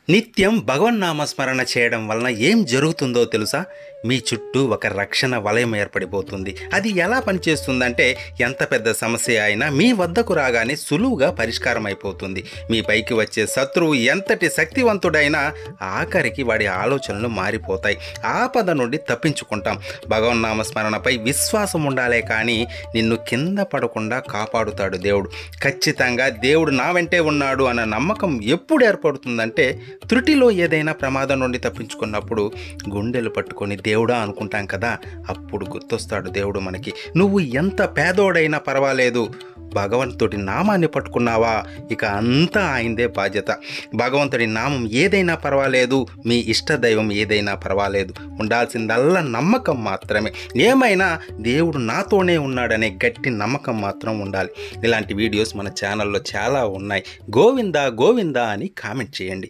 నిత్యం భగవన్నామస్మరణ చేయడం వలన ఏం జరుగుతుందో తెలుసా? మీ చుట్టూ ఒక రక్షణ వలయం ఏర్పడిపోతుంది. అది ఎలా పనిచేస్తుందంటే, ఎంత పెద్ద సమస్య అయినా మీ వద్దకు రాగానే సులువుగా పరిష్కారం అయిపోతుంది. మీ పైకి వచ్చే శత్రువు ఎంతటి శక్తివంతుడైనా ఆఖరికి వాడి ఆలోచనలు మారిపోతాయి. ఆపద నుండి తప్పించుకుంటాం. భగవన్నామస్మరణపై విశ్వాసం ఉండాలే కానీ నిన్ను కింద పడకుండా కాపాడుతాడు దేవుడు. ఖచ్చితంగా దేవుడు నా వెంటే ఉన్నాడు అన్న నమ్మకం ఎప్పుడు ఏర్పడుతుందంటే, త్రుటిలో ఏదైనా ప్రమాదం నుండి తప్పించుకున్నప్పుడు గుండెలు పట్టుకొని దేవుడా అనుకుంటాం కదా, అప్పుడు గుర్తొస్తాడు దేవుడు మనకి. నువ్వు ఎంత పేదోడైనా పర్వాలేదు, భగవంతుడి నామాన్ని పట్టుకున్నావా, ఇక అంతా ఆయనదే బాధ్యత. భగవంతుడి నామం ఏదైనా పర్వాలేదు, మీ ఇష్టదైవం ఏదైనా పర్వాలేదు, ఉండాల్సిందల్లా నమ్మకం మాత్రమే. ఏమైనా దేవుడు నాతోనే ఉన్నాడనే గట్టి నమ్మకం మాత్రం ఉండాలి. ఇలాంటి వీడియోస్ మన ఛానల్లో చాలా ఉన్నాయి. గోవిందా గోవిందా అని కామెంట్ చేయండి.